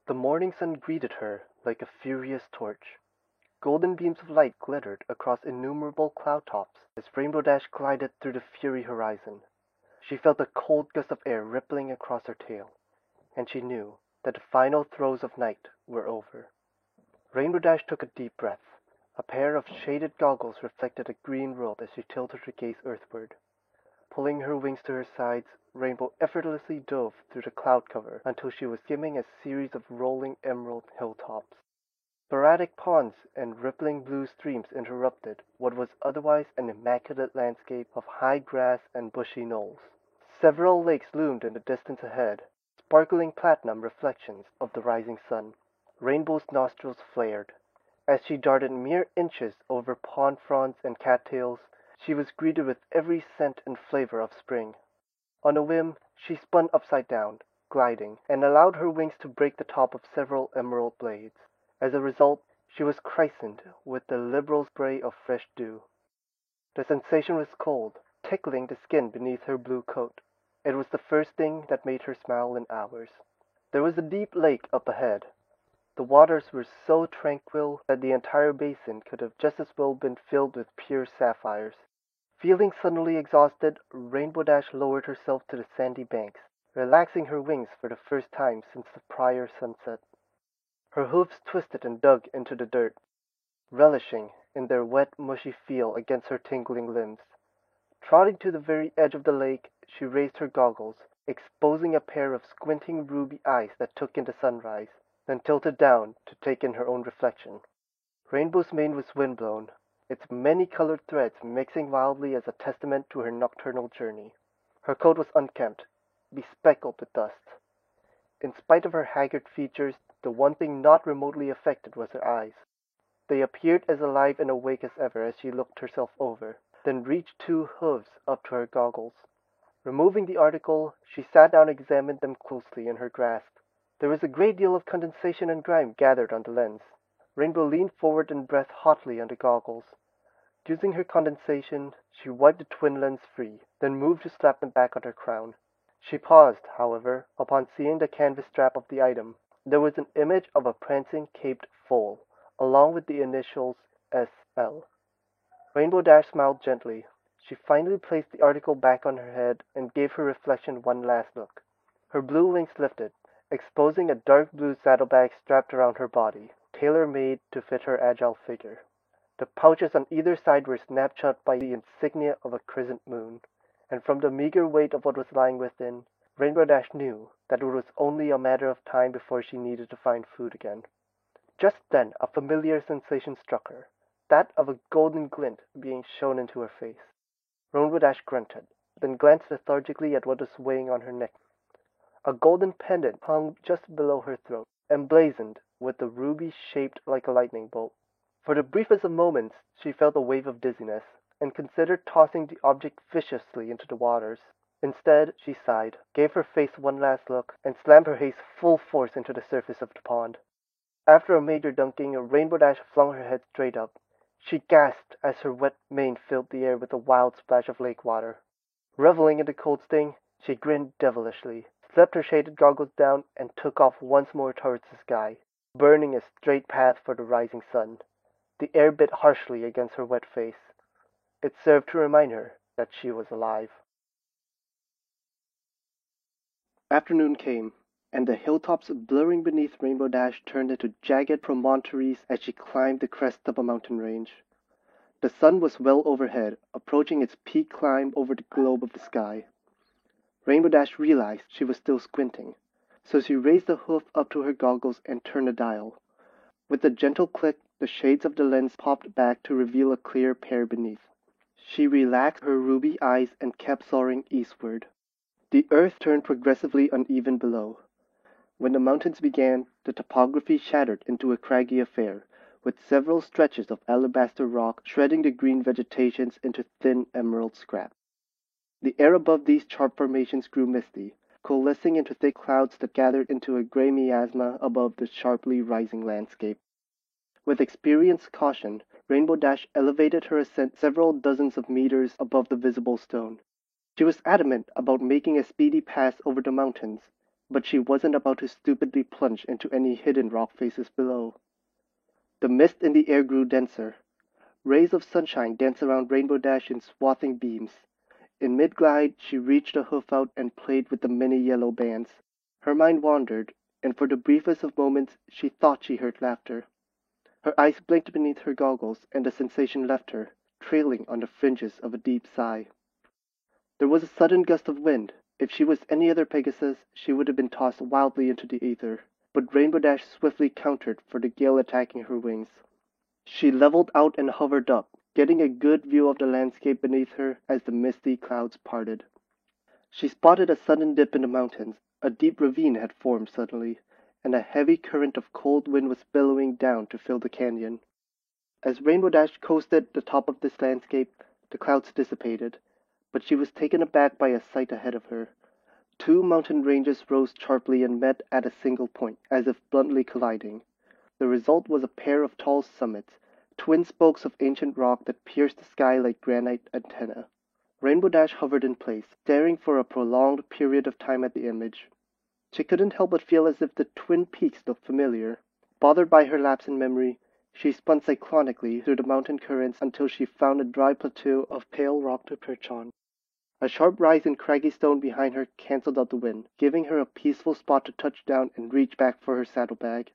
The morning sun greeted her like a furious torch. Golden beams of light glittered across innumerable cloud tops as Rainbow Dash glided through the fiery horizon. She felt a cold gust of air rippling across her tail, and she knew that the final throes of night were over. Rainbow Dash took a deep breath. A pair of shaded goggles reflected a green world as she tilted her gaze earthward. Pulling her wings to her sides, Rainbow effortlessly dove through the cloud cover until she was skimming a series of rolling emerald hilltops. Sporadic ponds and rippling blue streams interrupted what was otherwise an immaculate landscape of high grass and bushy knolls. Several lakes loomed in the distance ahead, sparkling platinum reflections of the rising sun. Rainbow's nostrils flared. As she darted mere inches over pond fronds and cattails, she was greeted with every scent and flavor of spring. On a whim, she spun upside down, gliding, and allowed her wings to break the top of several emerald blades. As a result, she was christened with the liberal spray of fresh dew. The sensation was cold, tickling the skin beneath her blue coat. It was the first thing that made her smile in hours. There was a deep lake up ahead. The waters were so tranquil that the entire basin could have just as well been filled with pure sapphires. Feeling suddenly exhausted, Rainbow Dash lowered herself to the sandy banks, relaxing her wings for the first time since the prior sunset. Her hooves twisted and dug into the dirt, relishing in their wet, mushy feel against her tingling limbs. Trotting to the very edge of the lake, she raised her goggles, exposing a pair of squinting ruby eyes that took in the sunrise, then tilted down to take in her own reflection. Rainbow's mane was windblown, its many-colored threads mixing wildly as a testament to her nocturnal journey. Her coat was unkempt, bespeckled with dust. In spite of her haggard features, the one thing not remotely affected was her eyes. They appeared as alive and awake as ever as she looked herself over, then reached two hooves up to her goggles. Removing the article, she sat down and examined them closely in her grasp. There was a great deal of condensation and grime gathered on the lens. Rainbow leaned forward and breathed hotly on the goggles. Using her condensation, she wiped the twin lens free, then moved to slap them back on her crown. She paused, however, upon seeing the canvas strap of the item. There was an image of a prancing caped foal, along with the initials SL. Rainbow Dash smiled gently. She finally placed the article back on her head and gave her reflection one last look. Her blue wings lifted, exposing a dark blue saddlebag strapped around her body, tailor-made to fit her agile figure. The pouches on either side were snapshot by the insignia of a crescent moon, and from the meager weight of what was lying within, Rainbow Dash knew that it was only a matter of time before she needed to find food again. Just then a familiar sensation struck her, that of a golden glint being shone into her face. Rainbow Dash grunted, then glanced lethargically at what was weighing on her neck. A golden pendant hung just below her throat, emblazoned with a ruby shaped like a lightning bolt. For the briefest of moments she felt a wave of dizziness, and considered tossing the object viciously into the waters. Instead, she sighed, gave her face one last look, and slammed her haze full force into the surface of the pond. After a major dunking, Rainbow Dash flung her head straight up. She gasped as her wet mane filled the air with a wild splash of lake water. Reveling in the cold sting, she grinned devilishly, slipped her shaded goggles down, and took off once more towards the sky, burning a straight path for the rising sun. The air bit harshly against her wet face. It served to remind her that she was alive. Afternoon came, and the hilltops blurring beneath Rainbow Dash turned into jagged promontories as she climbed the crest of a mountain range. The sun was well overhead, approaching its peak climb over the globe of the sky. Rainbow Dash realized she was still squinting, so she raised the hoof up to her goggles and turned the dial. With a gentle click, the shades of the lens popped back to reveal a clear pair beneath. She relaxed her ruby eyes and kept soaring eastward. The earth turned progressively uneven below. When the mountains began, the topography shattered into a craggy affair, with several stretches of alabaster rock shredding the green vegetations into thin emerald scrap. The air above these sharp formations grew misty, coalescing into thick clouds that gathered into a gray miasma above the sharply rising landscape. With experienced caution, Rainbow Dash elevated her ascent several dozens of meters above the visible stone. She was adamant about making a speedy pass over the mountains, but she wasn't about to stupidly plunge into any hidden rock faces below. The mist in the air grew denser. Rays of sunshine danced around Rainbow Dash in swathing beams. In mid-glide, she reached a hoof out and played with the many yellow bands. Her mind wandered, and for the briefest of moments she thought she heard laughter. Her eyes blinked beneath her goggles, and the sensation left her, trailing on the fringes of a deep sigh. There was a sudden gust of wind. If she was any other Pegasus, she would have been tossed wildly into the ether, but Rainbow Dash swiftly countered for the gale attacking her wings. She leveled out and hovered up, getting a good view of the landscape beneath her as the misty clouds parted. She spotted a sudden dip in the mountains. A deep ravine had formed suddenly, and a heavy current of cold wind was billowing down to fill the canyon. As Rainbow Dash coasted the top of this landscape, the clouds dissipated, but she was taken aback by a sight ahead of her. Two mountain ranges rose sharply and met at a single point, as if bluntly colliding. The result was a pair of tall summits, twin spokes of ancient rock that pierced the sky like granite antennae. Rainbow Dash hovered in place, staring for a prolonged period of time at the image. She couldn't help but feel as if the twin peaks looked familiar. Bothered by her lapse in memory, she spun cyclonically through the mountain currents until she found a dry plateau of pale rock to perch on. A sharp rise in craggy stone behind her canceled out the wind, giving her a peaceful spot to touch down and reach back for her saddlebag.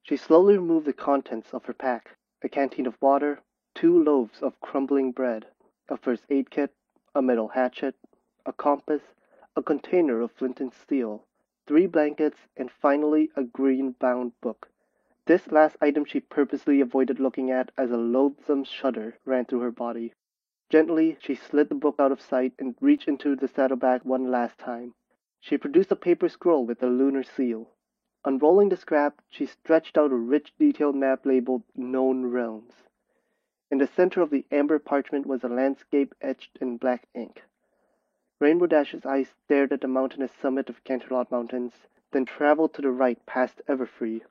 She slowly removed the contents of her pack: a canteen of water, 2 loaves of crumbling bread, a first aid kit, a metal hatchet, a compass, a container of flint and steel, 3 blankets, and finally a green-bound book. This last item she purposely avoided looking at as a loathsome shudder ran through her body. Gently, she slid the book out of sight and reached into the saddlebag one last time. She produced a paper scroll with a lunar seal. Unrolling the scrap, she stretched out a rich detailed map labeled Known Realms. In the center of the amber parchment was a landscape etched in black ink. Rainbow Dash's eyes stared at the mountainous summit of Canterlot Mountains, then traveled to the right past Everfree,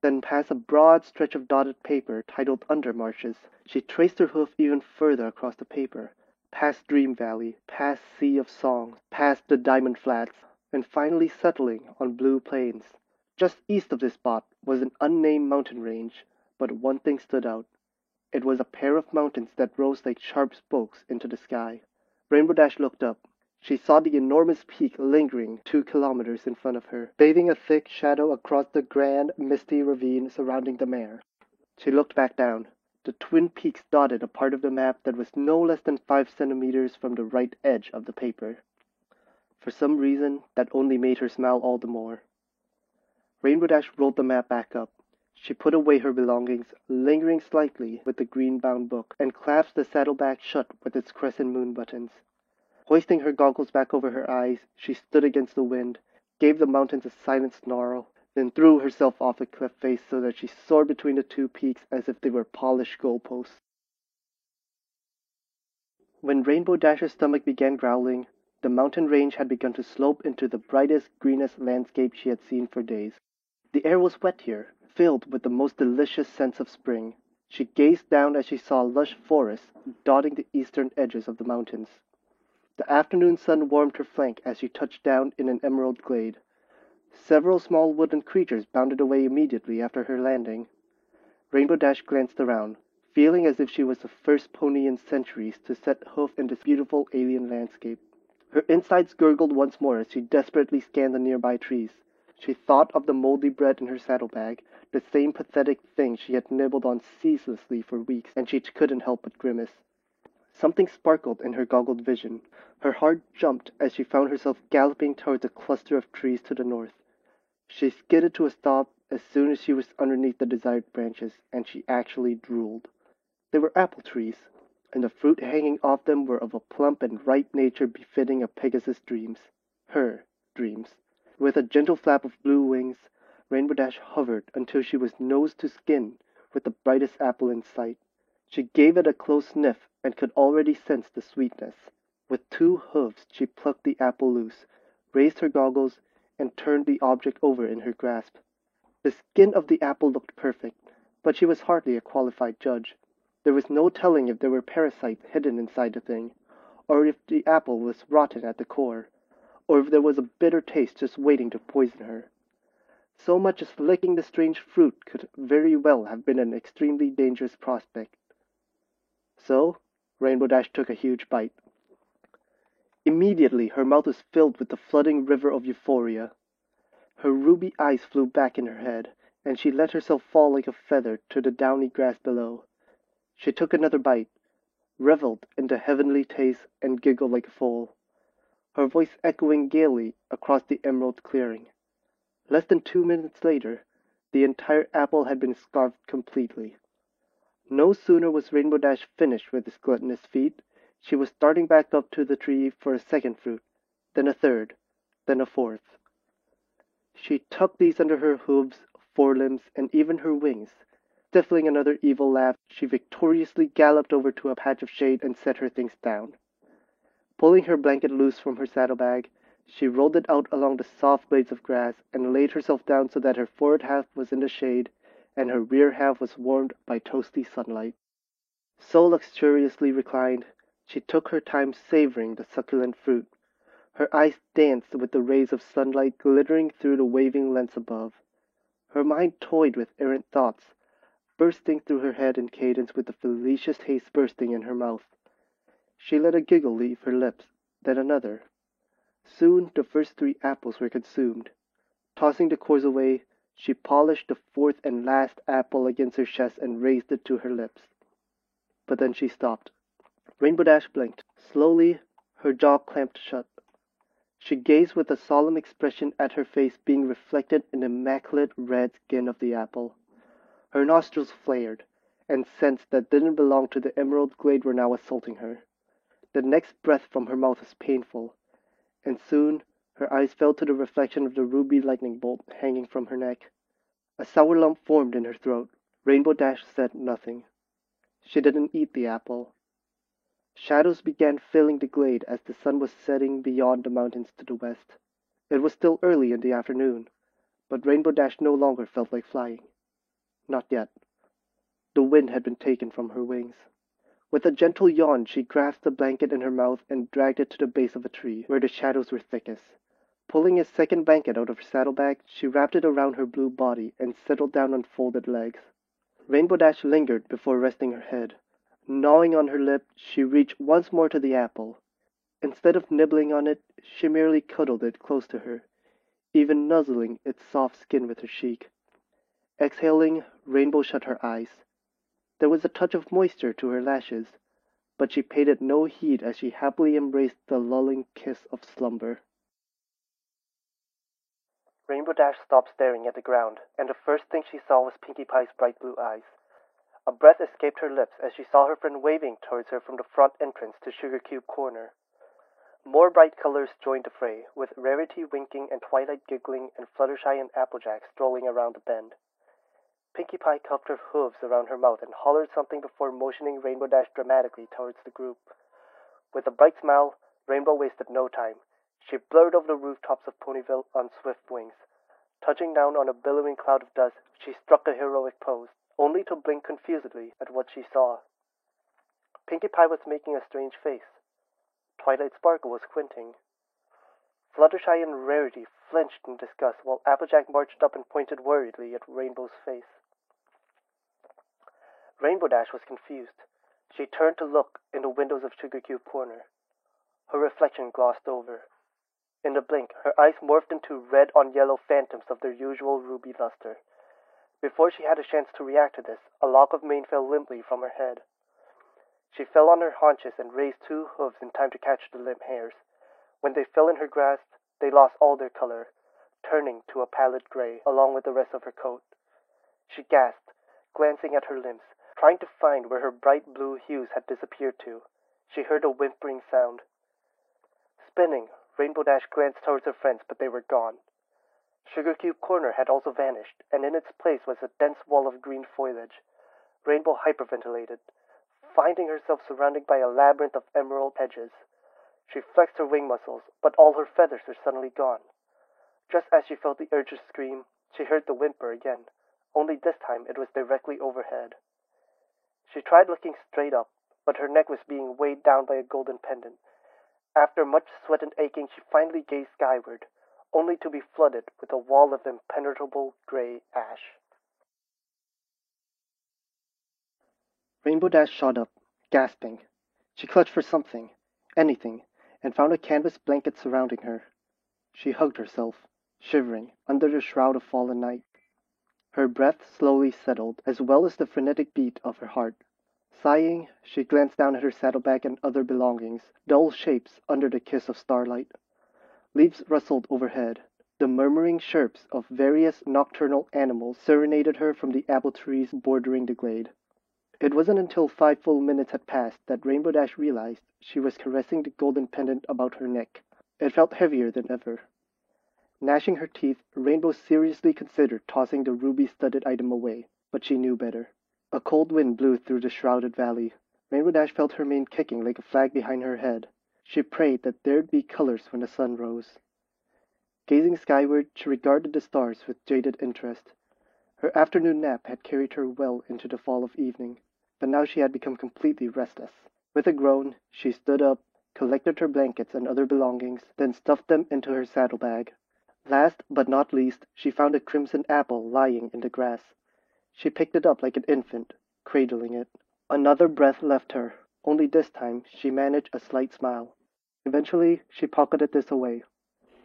then past a broad stretch of dotted paper titled Undermarshes. She traced her hoof even further across the paper, past Dream Valley, past Sea of Song, past the Diamond Flats, and finally settling on Blue Plains. Just east of this spot was an unnamed mountain range, but one thing stood out. It was a pair of mountains that rose like sharp spokes into the sky. Rainbow Dash looked up. She saw the enormous peak lingering 2 kilometers in front of her, bathing a thick shadow across the grand, misty ravine surrounding the mare. She looked back down. The twin peaks dotted a part of the map that was no less than 5 centimeters from the right edge of the paper. For some reason, that only made her smile all the more. Rainbow Dash rolled the map back up. She put away her belongings, lingering slightly with the green-bound book, and clasped the saddlebag shut with its crescent moon buttons. Hoisting her goggles back over her eyes, she stood against the wind, gave the mountains a silent snarl, then threw herself off the cliff face so that she soared between the 2 peaks as if they were polished goalposts. When Rainbow Dash's stomach began growling, the mountain range had begun to slope into the brightest, greenest landscape she had seen for days. The air was wet here, filled with the most delicious scents of spring. She gazed down as she saw lush forests dotting the eastern edges of the mountains. The afternoon sun warmed her flank as she touched down in an emerald glade. Several small woodland creatures bounded away immediately after her landing. Rainbow Dash glanced around, feeling as if she was the first pony in centuries to set hoof in this beautiful alien landscape. Her insides gurgled once more as she desperately scanned the nearby trees. She thought of the moldy bread in her saddlebag, the same pathetic thing she had nibbled on ceaselessly for weeks, and she couldn't help but grimace. Something sparkled in her goggled vision. Her heart jumped as she found herself galloping towards a cluster of trees to the north. She skidded to a stop as soon as she was underneath the desired branches, and she actually drooled. They were apple trees, and the fruit hanging off them were of a plump and ripe nature befitting a Pegasus' dreams. Her dreams. With a gentle flap of blue wings, Rainbow Dash hovered until she was nose to skin with the brightest apple in sight. She gave it a close sniff and could already sense the sweetness. With 2 hooves she plucked the apple loose, raised her goggles, and turned the object over in her grasp. The skin of the apple looked perfect, but she was hardly a qualified judge. There was no telling if there were parasites hidden inside the thing, or if the apple was rotten at the core. or if there was a bitter taste just waiting to poison her. So much as licking the strange fruit could very well have been an extremely dangerous prospect. So, Rainbow Dash took a huge bite. Immediately her mouth was filled with the flooding river of euphoria. Her ruby eyes flew back in her head, and she let herself fall like a feather to the downy grass below. She took another bite, reveled in the heavenly taste, and giggled like a foal, her voice echoing gaily across the emerald clearing. Less than 2 minutes later, the entire apple had been scarfed completely. No sooner was Rainbow Dash finished with his gluttonous feat, she was starting back up to the tree for a second fruit, then a third, then a fourth. She tucked these under her hooves, forelimbs, and even her wings. Stifling another evil laugh, she victoriously galloped over to a patch of shade and set her things down. Pulling her blanket loose from her saddlebag, she rolled it out along the soft blades of grass and laid herself down so that her forward half was in the shade and her rear half was warmed by toasty sunlight. So luxuriously reclined, she took her time savoring the succulent fruit. Her eyes danced with the rays of sunlight glittering through the waving lens above. Her mind toyed with errant thoughts, bursting through her head in cadence with the delicious taste bursting in her mouth. She let a giggle leave her lips, then another. Soon the first 3 apples were consumed. Tossing the cores away, she polished the fourth and last apple against her chest and raised it to her lips. But then she stopped. Rainbow Dash blinked. Slowly, her jaw clamped shut. She gazed with a solemn expression at her face being reflected in the immaculate red skin of the apple. Her nostrils flared, and scents that didn't belong to the emerald glade were now assaulting her. The next breath from her mouth was painful, and soon her eyes fell to the reflection of the ruby lightning bolt hanging from her neck. A sour lump formed in her throat. Rainbow Dash said nothing. She didn't eat the apple. Shadows began filling the glade as the sun was setting beyond the mountains to the west. It was still early in the afternoon, but Rainbow Dash no longer felt like flying. Not yet. The wind had been taken from her wings. With a gentle yawn, she grasped the blanket in her mouth and dragged it to the base of a tree, where the shadows were thickest. Pulling a second blanket out of her saddlebag, she wrapped it around her blue body and settled down on folded legs. Rainbow Dash lingered before resting her head. Gnawing on her lip, she reached once more to the apple. Instead of nibbling on it, she merely cuddled it close to her, even nuzzling its soft skin with her cheek. Exhaling, Rainbow shut her eyes. There was a touch of moisture to her lashes, but she paid it no heed as she happily embraced the lulling kiss of slumber. Rainbow Dash stopped staring at the ground, and the first thing she saw was Pinkie Pie's bright blue eyes. A breath escaped her lips as she saw her friend waving towards her from the front entrance to Sugar Cube Corner. More bright colors joined the fray, with Rarity winking and Twilight giggling and Fluttershy and Applejack strolling around the bend. Pinkie Pie cupped her hooves around her mouth and hollered something before motioning Rainbow Dash dramatically towards the group. With a bright smile, Rainbow wasted no time. She blurred over the rooftops of Ponyville on swift wings. Touching down on a billowing cloud of dust, she struck a heroic pose, only to blink confusedly at what she saw. Pinkie Pie was making a strange face. Twilight Sparkle was squinting. Fluttershy and Rarity flinched in disgust while Applejack marched up and pointed worriedly at Rainbow's face. Rainbow Dash was confused. She turned to look in the windows of Sugar Cube Corner. Her reflection glossed over. In a blink, her eyes morphed into red-on-yellow phantoms of their usual ruby luster. Before she had a chance to react to this, a lock of mane fell limply from her head. She fell on her haunches and raised 2 hooves in time to catch the limp hairs. When they fell in her grasp, they lost all their color, turning to a pallid gray along with the rest of her coat. She gasped, glancing at her limbs, trying to find where her bright blue hues had disappeared to. She heard a whimpering sound. Spinning, Rainbow Dash glanced towards her friends, but they were gone. Sugar Cube Corner had also vanished, and in its place was a dense wall of green foliage. Rainbow hyperventilated, finding herself surrounded by a labyrinth of emerald hedges. She flexed her wing muscles, but all her feathers were suddenly gone. Just as she felt the urge to scream, she heard the whimper again, only this time it was directly overhead. She tried looking straight up, but her neck was being weighed down by a golden pendant. After much sweat and aching, she finally gazed skyward, only to be flooded with a wall of impenetrable gray ash. Rainbow Dash shot up, gasping. She clutched for something, anything, and found a canvas blanket surrounding her. She hugged herself, shivering, under the shroud of fallen night. Her breath slowly settled, as well as the frenetic beat of her heart. Sighing, she glanced down at her saddlebag and other belongings, dull shapes under the kiss of starlight. Leaves rustled overhead. The murmuring chirps of various nocturnal animals serenaded her from the apple trees bordering the glade. It wasn't until 5 full minutes had passed that Rainbow Dash realized she was caressing the golden pendant about her neck. It felt heavier than ever. Gnashing her teeth, Rainbow seriously considered tossing the ruby-studded item away, but she knew better. A cold wind blew through the shrouded valley. Rainbow Dash felt her mane kicking like a flag behind her head. She prayed that there'd be colors when the sun rose. Gazing skyward, she regarded the stars with jaded interest. Her afternoon nap had carried her well into the fall of evening, but now she had become completely restless. With a groan, she stood up, collected her blankets and other belongings, then stuffed them into her saddlebag. Last but not least, she found a crimson apple lying in the grass. She picked it up like an infant, cradling it. Another breath left her, only this time she managed a slight smile. Eventually, she pocketed this away.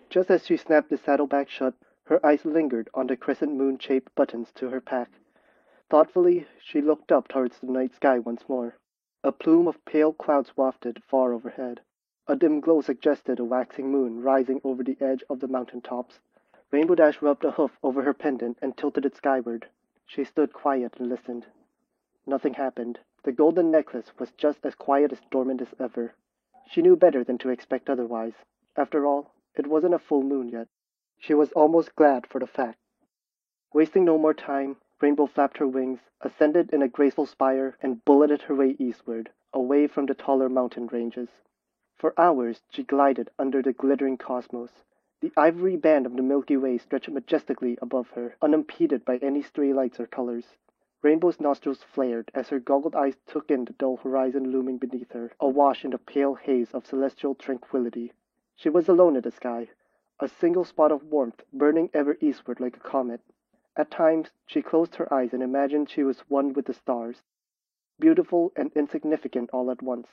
Just as she snapped the saddlebag shut, her eyes lingered on the crescent moon-shaped buttons to her pack. Thoughtfully, she looked up towards the night sky once more. A plume of pale clouds wafted far overhead. A dim glow suggested a waxing moon rising over the edge of the mountain tops. Rainbow Dash rubbed a hoof over her pendant and tilted it skyward. She stood quiet and listened. Nothing happened. The golden necklace was just as quiet as dormant as ever. She knew better than to expect otherwise. After all, it wasn't a full moon yet. She was almost glad for the fact. Wasting no more time, Rainbow flapped her wings, ascended in a graceful spire, and bulleted her way eastward, away from the taller mountain ranges. For hours she glided under the glittering cosmos. The ivory band of the Milky Way stretched majestically above her, unimpeded by any stray lights or colors. Rainbow's nostrils flared as her goggled eyes took in the dull horizon looming beneath her, awash in the pale haze of celestial tranquility. She was alone in the sky, a single spot of warmth burning ever eastward like a comet. At times she closed her eyes and imagined she was one with the stars, beautiful and insignificant all at once.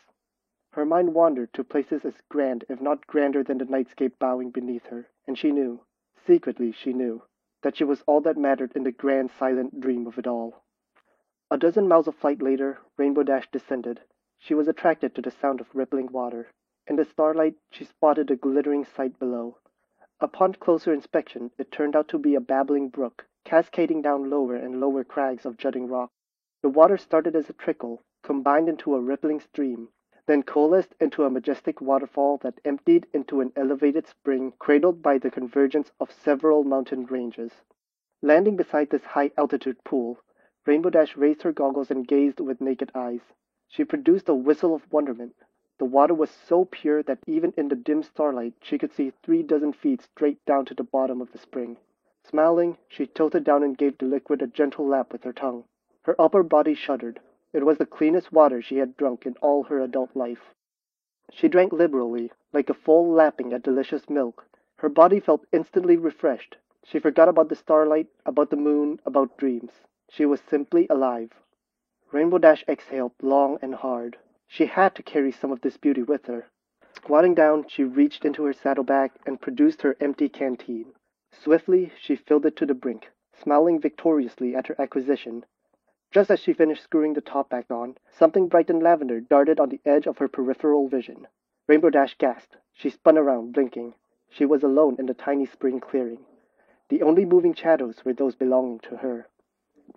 Her mind wandered to places as grand, if not grander than the nightscape bowing beneath her, and she knew, secretly she knew, that she was all that mattered in the grand silent dream of it all. A dozen miles of flight later, Rainbow Dash descended. She was attracted to the sound of rippling water. In the starlight, she spotted a glittering sight below. Upon closer inspection, it turned out to be a babbling brook, cascading down lower and lower crags of jutting rock. The water started as a trickle, combined into a rippling stream, then coalesced into a majestic waterfall that emptied into an elevated spring cradled by the convergence of several mountain ranges. Landing beside this high-altitude pool, Rainbow Dash raised her goggles and gazed with naked eyes. She produced a whistle of wonderment. The water was so pure that even in the dim starlight she could see 3 dozen feet straight down to the bottom of the spring. Smiling, she tilted down and gave the liquid a gentle lap with her tongue. Her upper body shuddered. It was the cleanest water she had drunk in all her adult life. She drank liberally, like a full lapping at delicious milk. Her body felt instantly refreshed. She forgot about the starlight, about the moon, about dreams. She was simply alive. Rainbow Dash exhaled long and hard. She had to carry some of this beauty with her. Squatting down, she reached into her saddlebag and produced her empty canteen. Swiftly, she filled it to the brink, smiling victoriously at her acquisition. Just as she finished screwing the top back on, something bright and lavender darted on the edge of her peripheral vision. Rainbow Dash gasped. She spun around, blinking. She was alone in the tiny spring clearing. The only moving shadows were those belonging to her.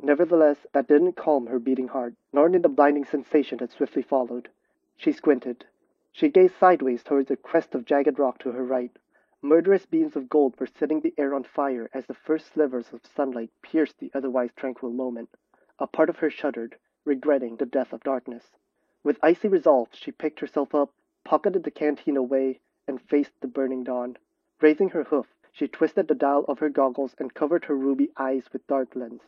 Nevertheless, that didn't calm her beating heart, nor did the blinding sensation that swiftly followed. She squinted. She gazed sideways towards the crest of jagged rock to her right. Murderous beams of gold were setting the air on fire as the first slivers of sunlight pierced the otherwise tranquil moment. A part of her shuddered, regretting the death of darkness. With icy resolve, she picked herself up, pocketed the canteen away, and faced the burning dawn. Raising her hoof, she twisted the dial of her goggles and covered her ruby eyes with dark lens.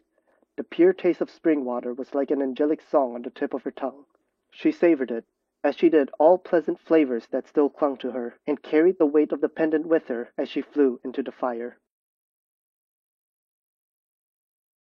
The pure taste of spring water was like an angelic song on the tip of her tongue. She savored it, as she did all pleasant flavors that still clung to her, and carried the weight of the pendant with her as she flew into the fire.